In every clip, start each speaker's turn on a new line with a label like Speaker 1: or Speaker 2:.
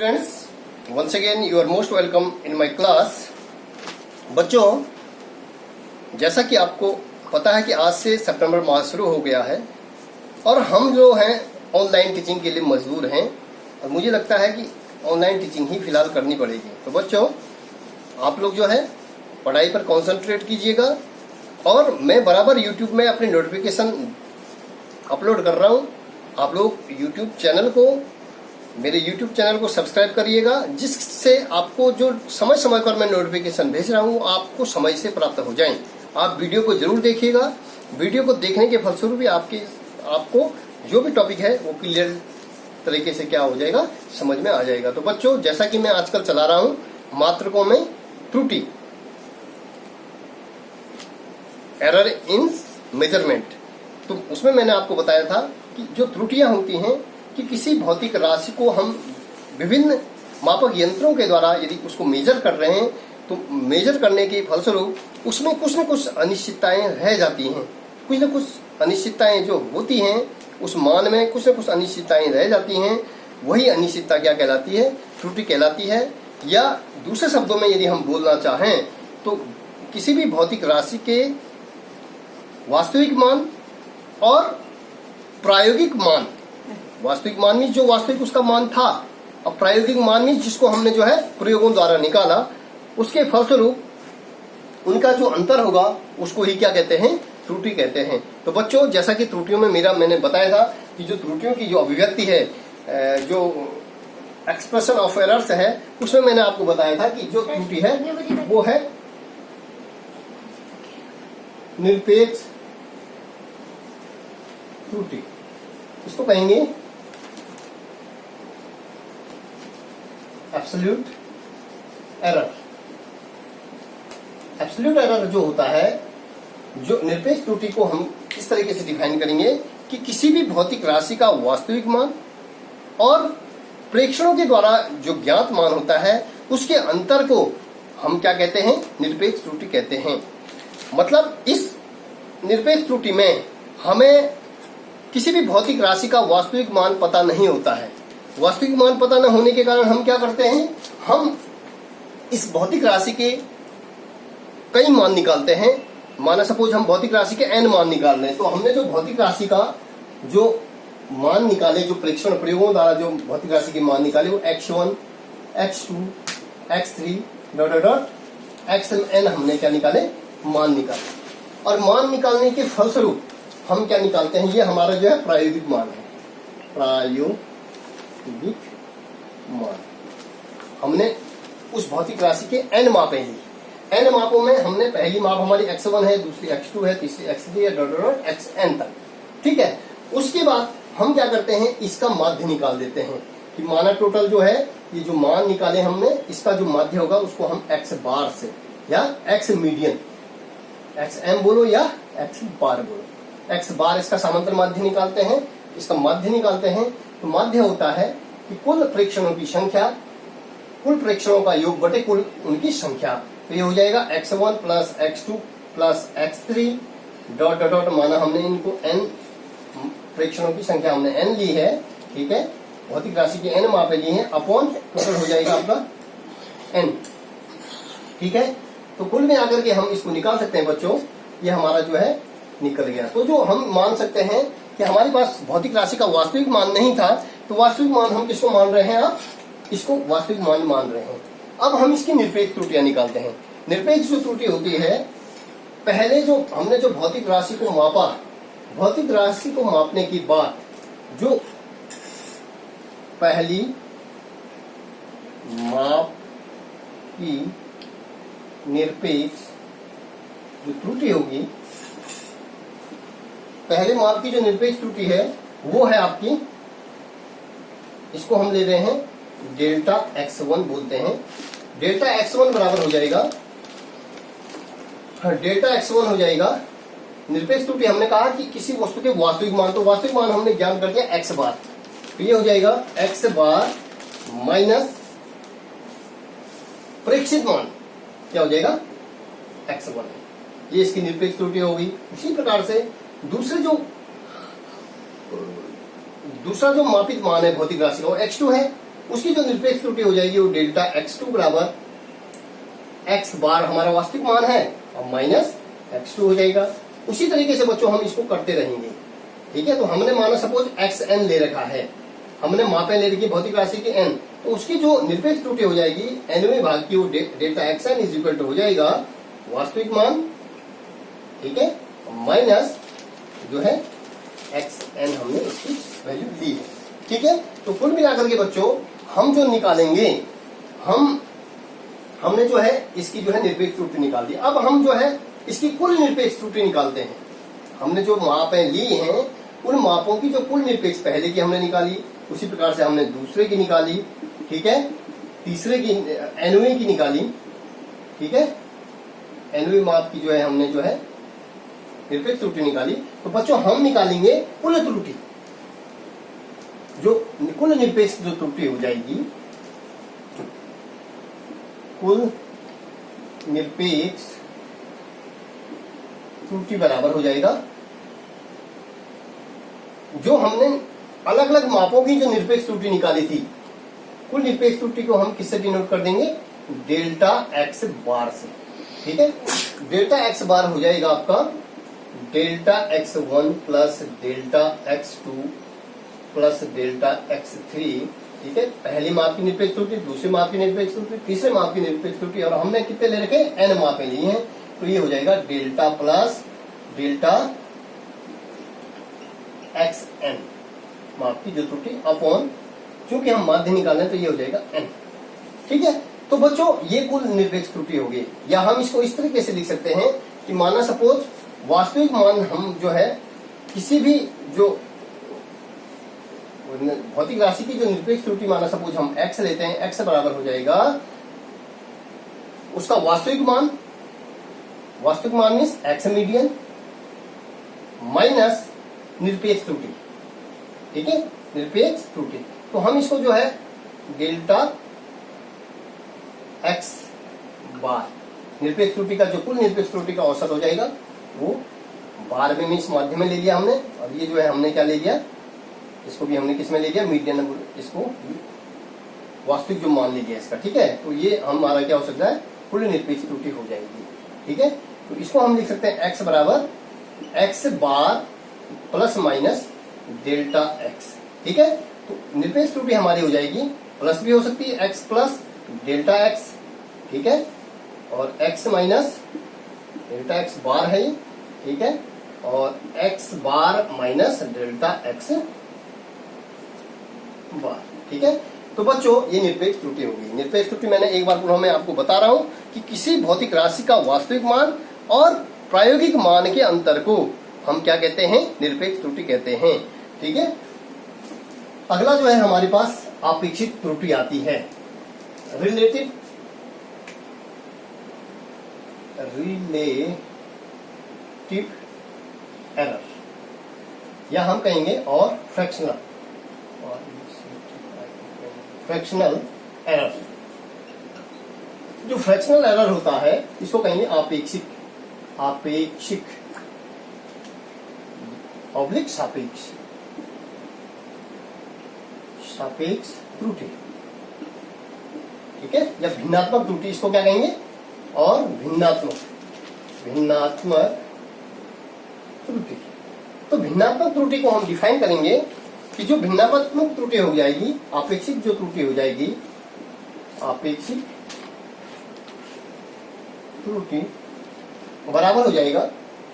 Speaker 1: Friends, once again you are most welcome in my class. बच्चों, जैसा कि आपको पता है कि आज से सितंबर माह शुरू हो गया है और हम जो हैं ऑनलाइन टीचिंग के लिए मजबूर हैं और मुझे लगता है कि ऑनलाइन टीचिंग ही फिलहाल करनी पड़ेगी। तो बच्चों, आप लोग जो है पढ़ाई पर कंसंट्रेट कीजिएगा और मैं बराबर YouTube में अपनी नोटिफिकेशन अपलोड कर रहा हूँ। आप लोग मेरे YouTube चैनल को सब्सक्राइब करिएगा, जिससे आपको जो समय समय पर मैं नोटिफिकेशन भेज रहा हूँ आपको समय से प्राप्त हो जाएं। आप वीडियो को जरूर देखिएगा। वीडियो को देखने के फलस्वरूप भी आपको जो भी टॉपिक है वो क्लियर तरीके से क्या हो जाएगा, समझ में आ जाएगा। तो बच्चों, जैसा कि मैं आजकल चला रहा हूँ मात्रकों में त्रुटि, एरर इन मेजरमेंट, तो उसमें मैंने आपको बताया था कि जो त्रुटियां होती हैं कि किसी भौतिक राशि को हम विभिन्न मापक यंत्रों के द्वारा यदि उसको मेजर कर रहे हैं तो मेजर करने के फलस्वरूप उसमें कुछ न कुछ अनिश्चितताएं रह जाती हैं। कुछ न कुछ अनिश्चितताएं जो होती हैं उस मान में कुछ न कुछ अनिश्चितताएं रह जाती हैं। वही अनिश्चितता क्या कहलाती है? त्रुटि कहलाती है। या दूसरे शब्दों में यदि हम बोलना चाहें तो किसी भी भौतिक राशि के वास्तविक मान और प्रायोगिक मान, वास्तविक मान मीन्स जो वास्तविक उसका मान था, और प्रायोगिक मान मीन्स जिसको हमने जो है प्रयोगों द्वारा निकाला, उसके फलस्वरूप उनका जो अंतर होगा उसको ही क्या कहते हैं? त्रुटि कहते हैं। तो बच्चों, जैसा कि त्रुटियों में मैंने बताया था कि जो त्रुटियों की जो अभिव्यक्ति है, जो एक्सप्रेशन ऑफ एरर्स है, उसमें मैंने आपको बताया था कि जो त्रुटि है वो है निरपेक्ष त्रुटि। इसको कहेंगे एब्सोल्यूट एरर। एब्सोल्यूट एरर जो होता है, जो निरपेक्ष त्रुटि को हम इस तरीके से डिफाइन करेंगे कि किसी भी भौतिक राशि का वास्तविक मान और प्रेक्षणों के द्वारा जो ज्ञात मान होता है उसके अंतर को हम क्या कहते हैं? निरपेक्ष त्रुटि कहते हैं। मतलब इस निरपेक्ष त्रुटि में हमें किसी भी भौतिक राशि का वास्तविक मान पता नहीं होता है। वास्तविक मान पता न होने के कारण हम क्या करते हैं? हम इस भौतिक राशि के कई मान निकालते हैं। माना सपोज हम भौतिक राशि के n मान निकाल रहे हैं, तो हमने जो भौतिक राशि का जो मान निकाले, जो प्रेक्षण प्रयोगों द्वारा जो भौतिक राशि के मान निकाले, वो x1, x2, x3 dot dot dot xn हमने क्या निकाले? मान निकाले। और मान निकालने के फलस्वरूप हम क्या निकालते हैं? ये हमारा जो है प्रायोगिक मान है। प्रायोगिक मान हमने उस भौतिक राशि के n मापे ली। n मापों में हमने पहली माप हमारी x1 है, दूसरी x2 है, तीसरी x3 है, डॉट डॉट xn तक। ठीक है। उसके बाद हम क्या करते हैं? इसका माध्य निकाल देते हैं कि माना टोटल जो है, ये जो मान निकाले हमने, इसका जो माध्य होगा उसको हम x बार से या x मीडियन, xm बोलो या x बार बोलो, x बार इसका समांतर माध्य निकालते हैं। इसका माध्य निकालते हैं तो माध्य होता है कि कुल प्रेक्षणों की संख्या, कुल प्रेक्षणों का योग बटे कुल उनकी संख्या। तो ये हो जाएगा x1 plus x2 plus x3 dot dot dot, माना हमने इनको n प्रेक्षणों की संख्या हमने n ली है। ठीक है। भौतिक राशि के n मापे लिए हैं, अपॉन टोटल हो जाएगा आपका n। ठीक है। तो कुल में आकर के हम इसको निकाल सकते हैं बच्चों। ये हमारा जो है निकल गया। तो जो हम मान सकते हैं कि हमारे पास भौतिक राशि का वास्तविक मान नहीं था, तो वास्तविक मान हम किसको मान रहे हैं? आप इसको वास्तविक मान मान रहे हैं। अब हम इसकी निरपेक्ष त्रुटियां निकालते हैं। निरपेक्ष जो त्रुटि होती है, पहले जो हमने जो भौतिक राशि को मापा, भौतिक राशि को मापने के बाद जो पहली माप की निरपेक्ष जो त्रुटि होगी, पहले माप की जो निरपेक्ष त्रुटि है वो है आपकी, इसको हम ले रहे हैं डेल्टा x1 बोलते हैं। डेल्टा x1 बराबर हो जाएगा, डेल्टा x1 हो जाएगा निरपेक्ष त्रुटि। हमने कहा कि किसी वस्तु के वास्तविक मान, तो वास्तविक मान हमने ज्ञान कर दिया x बार, तो ये हो जाएगा x बार माइनस प्रेक्षित मान, क्या हो जाएगा? x1। ये इसकी निरपेक्ष त्रुटि होगी। इसी प्रकार से दूसरा जो मापित मान है भौतिक राशि का, x2 है, उसकी जो निरपेक्ष त्रुटि हो जाएगी वो डेल्टा x2 बराबर x बार हमारा वास्तविक मान है और माइनस x2 हो जाएगा। उसी तरीके से बच्चों हम इसको करते रहेंगे। ठीक है, तो हमने माना सपोज xn ले रखा है, हमने मापें ले रखी भौतिक राशि की n, तो उसकी जो निरपेक्ष त्रुटि हो जाएगी nवें भाग की वो delta xn is equal to हो जाएगा वास्तविक मान, ठीक है, माइनस जो है xn हमने इसकी वैल्यू ली है। ठीक है, तो कुल मिलाकर के बच्चों हम जो निकालेंगे, हमने जो है इसकी जो है निरपेक्ष त्रुटि निकाल दी। अब हम जो है इसकी कुल निरपेक्ष त्रुटि निकालते हैं। हमने जो मापें ली हैं उन मापों की जो कुल निरपेक्ष पहले की हमने निकाली, उसी प्रकार से हमने दूसरे की निकाली, ठीक है, तीसरे की एनवे की निकाली, ठीक है, एनवे माप की जो है हमने जो है निरपेक्ष त्रुटि निकाली। तो बच्चों हम निकालेंगे कुल त्रुटि, जो कुल निरपेक्ष जो त्रुटि हो जाएगी, कुल निरपेक्ष त्रुटि बराबर हो जाएगा जो हमने अलग अलग मापों की जो निरपेक्ष त्रुटि निकाली थी, कुल निरपेक्ष त्रुटि को हम किससे डिनोट कर देंगे, डेल्टा एक्स बार से। ठीक है, डेल्टा एक्स बार हो जाएगा आपका delta x1 plus delta x2 plus delta x3। ठीक है, पहली माप की निरपेक्ष त्रुटि, दूसरे माप की निरपेक्ष त्रुटि, तीसरे माप की निरपेक्ष त्रुटि, और हमने कितने ले रखे, n मापें ली हैं, तो ये हो जाएगा डेल्टा प्लस डेल्टा xn माप की जो त्रुटि अपॉन, चूंकि हम माध्य निकालें तो ये हो जाएगा n। ठीक है, तो बच्चों ये कुल निरपेक्ष त्रुटि होगी। या हम इसको इस तरीके से लिख सकते हैं कि माना सपोज वास्तविक मान हम जो है किसी भी जो भौतिक राशि की जो निरपेक्ष त्रुटि माना सपोज हम x लेते हैं, x बराबर हो जाएगा उसका वास्तविक मान मीन्स x मीडियन माइनस निरपेक्ष त्रुटि। ठीक है, निरपेक्ष त्रुटि, तो हम इसको जो है डेल्टा x बार, निरपेक्ष त्रुटि का जो कुल निरपेक्ष त्रुटि का औसत हो जाएगा वो बार में मीन्स माध्यम में ले लिया हमने, और ये जो है हमने क्या ले लिया, इसको भी हमने किस में ले लिया, मीडियन नंबर, इसको वास्तविक जो मान ले लिया इसका। ठीक है, तो ये हमारा क्या हो सकता है, कुल निरपेक्ष त्रुटि हो जाएगी। ठीक है, तो इसको हम लिख सकते हैं x बराबर x बार प्लस माइनस डेल्टा x। ठीक है, तो निरपेक्ष त्रुटि हमारी हो जाएगी, प्लस भी हो सकती है x प्लस डेल्टा x, ठीक है, और x माइनस डेल्टा x बार है ये, ठीक है, और x बार माइनस डेल्टा x बार। ठीक है, तो बच्चों ये निरपेक्ष त्रुटि होगी। निरपेक्ष त्रुटि मैंने एक बार पुनः मैं आपको बता रहा हूं कि किसी भौतिक राशि का वास्तविक मान और प्रायोगिक मान के अंतर को हम क्या कहते हैं, निरपेक्ष त्रुटि कहते हैं। ठीक है, अगला जो है हमारे पास आपेक्षिक त्रुटि आती है, रिलेटिव एरर, या हम कहेंगे और फ्रैक्शनल एरर। जो फ्रैक्शनल एरर होता है इसको कहेंगे आपेक्षिक ऑब्लिक सापेक्ष त्रुटि। ठीक है, या भिन्नात्मक त्रुटि इसको क्या कहेंगे, और भिन्नात्मक त्रुटि। तो भिन्नात्मक त्रुटि को हम डिफाइन करेंगे कि जो भिन्नात्मक त्रुटि हो जाएगी, आपेक्षिक जो त्रुटि हो जाएगी, आपेक्षिक त्रुटि बराबर हो जाएगा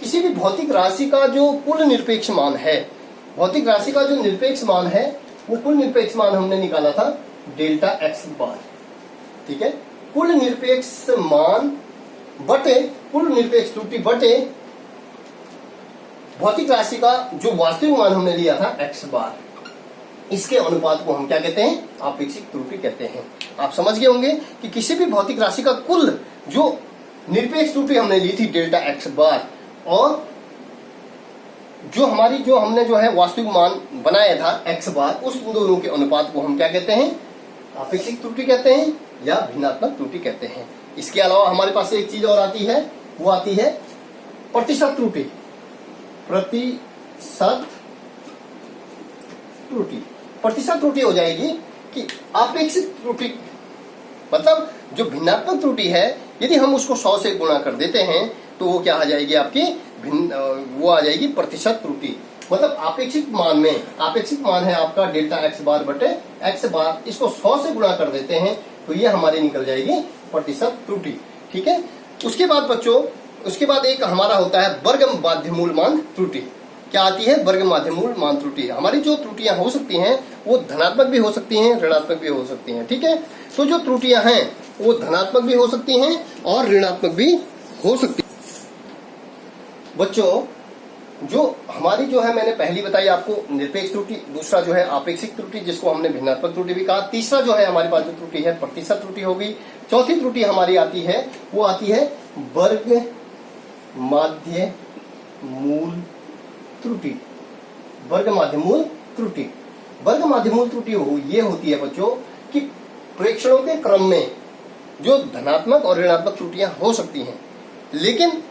Speaker 1: किसी भी भौतिक राशि का जो कुल निरपेक्ष मान है, भौतिक राशि का जो निरपेक्ष मान है वो कुल निरपेक्ष मान हमने निकाला था डेल्टा x बार। ठीक है, कुल निरपेक्ष मान बटे कुल निरपेक्ष त्रुटि बटे भौतिक राशि का जो वास्तविक मान हमने लिया था x बार, इसके अनुपात को हम क्या कहते हैं, आपेक्षिक त्रुटि कहते हैं। आप समझ गए होंगे कि किसी भी भौतिक राशि का कुल जो निरपेक्ष त्रुटि हमने ली थी डेल्टा x बार, और जो हमने जो है वास्तविक मान बनाया था x बार, उस दोनों के अनुपात को हम क्या कहते हैं, आपेक्षिक त्रुटि कहते हैं या भिन्नात्मक त्रुटि कहते हैं। इसके अलावा हमारे पास एक चीज और आती है, वो आती है प्रतिशत त्रुटि। प्रतिशत त्रुटि हो जाएगी कि अपेक्षित त्रुटि, मतलब जो भिन्नात्मक त्रुटि है, यदि हम उसको 100 से गुणा कर देते हैं तो वो क्या आ जाएगी आपकी वो आ जाएगी प्रतिशत त्रुटि। मतलब अपेक्षित मान में, अपेक्षित मान है आपका डेल्टा एक्स बार बटे एक्स बार, इसको 100 से गुणा कर देते हैं तो ये हमारी निकल जाएगी प्रतिशत त्रुटि। ठीक है। उसके बाद बच्चों, उसके बाद एक हमारा होता है वर्ग माध्यमूल मान त्रुटि। क्या आती है? वर्ग माध्यमूल मान त्रुटि। हमारी जो त्रुटियां हो सकती हैं वो धनात्मक भी हो सकती हैं, ऋणात्मक भी हो सकती हैं। ठीक है। तो जो त्रुटियां हैं वो धनात्मक भी हो सकती हैं और ऋणात्मक भी हो सकती हैं। बच्चों जो हमारी जो है, मैंने पहली बताई आपको निरपेक्ष त्रुटि, दूसरा जो है आपेक्षिक त्रुटि जिसको हमने भिन्नात्मक त्रुटि भी कहा, तीसरा जो है हमारे पास जो त्रुटि है प्रतिशत त्रुटि होगी, चौथी त्रुटि हमारी आती है वो आती है वर्ग माध्य मूल त्रुटि। वर्ग माध्य मूल त्रुटि, वर्ग माध्य मूल त्रुटि ये होती है बच्चों कि प्रेक्षणों के क्रम में जो धनात्मक और ऋणात्मक त्रुटियां हो सकती हैं, लेकिन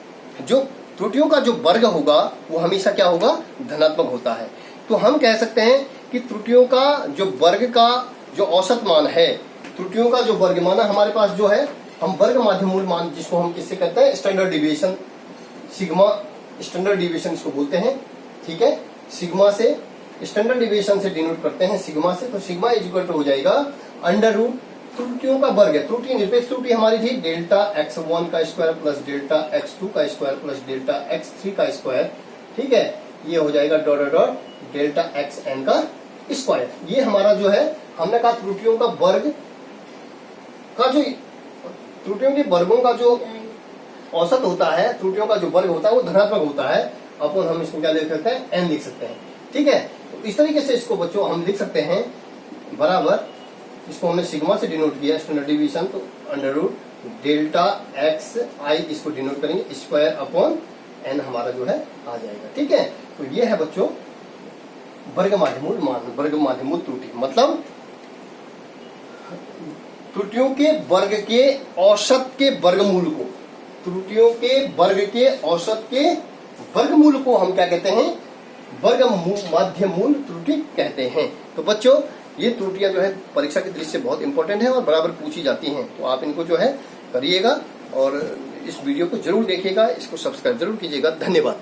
Speaker 1: जो त्रुटियों का जो वर्ग होगा वो हमेशा क्या होगा? धनात्मक होता है। तो हम कह सकते हैं कि त्रुटियों का जो वर्ग का जो औसत मान है, त्रुटियों का जो वर्ग मान हमारे पास जो है, हम वर्ग माध्यमूल मान जिसको हम किससे कहते हैं? Standard deviation, sigma standard deviation इसको बोलते हैं। ठीक है। सिग्मा से स्टैंडर्ड डिविएशन से डिनोट करते हैं सिग्मा से। तो सिग्मा इज इक्वल टू हो जाएगा अंडर रूट त्रुटियों का वर्ग है। त्रुटि निरपेक्ष त्रुटि हमारी थी डेल्टा x1 का स्क्वायर प्लस डेल्टा x2 का स्क्वायर प्लस डेल्टा x3 का स्क्वायर। ठीक है। ये हो जाएगा डॉट डॉट डेल्टा xn का स्क्वायर। ये हमारा जो है, हमने कहा त्रुटियों का वर्ग का जो, त्रुटियों के वर्गों का जो औसत होता है, त्रुटियों का जो वर्ग होता है वो धनात्मक होता है। अपन हम इसको क्या लिख सकते हैं? n लिख सकते हैं। ठीक है। तो इस तरीके से इसको बच्चों हम लिख सकते हैं बराबर, इसको हमने सिग्मा से डिनोट किया स्टैंडर्ड डिवीजन, तो अंडर रूट डेल्टा एक्स आई इसको डिनोट करेंगे स्क्वायर अपॉन एन हमारा जो है आ जाएगा। ठीक है। तो ये है बच्चों वर्ग माध्यमूल मान, वर्ग माध्यमूल त्रुटि, मतलब त्रुटियों के वर्ग के औसत के वर्गमूल को, त्रुटियों के वर्ग के औसत के वर्गमूल को हम क्या कहते हैं? वर्ग माध्यमूल त्रुटि कहते हैं। तो बच्चों ये त्रुटियां जो है परीक्षा की दृष्टि से बहुत इंपॉर्टेंट है और बराबर पूछी जाती हैं। तो आप इनको जो है करिएगा और इस वीडियो को जरूर देखिएगा, इसको सब्सक्राइब जरूर कीजिएगा। धन्यवाद।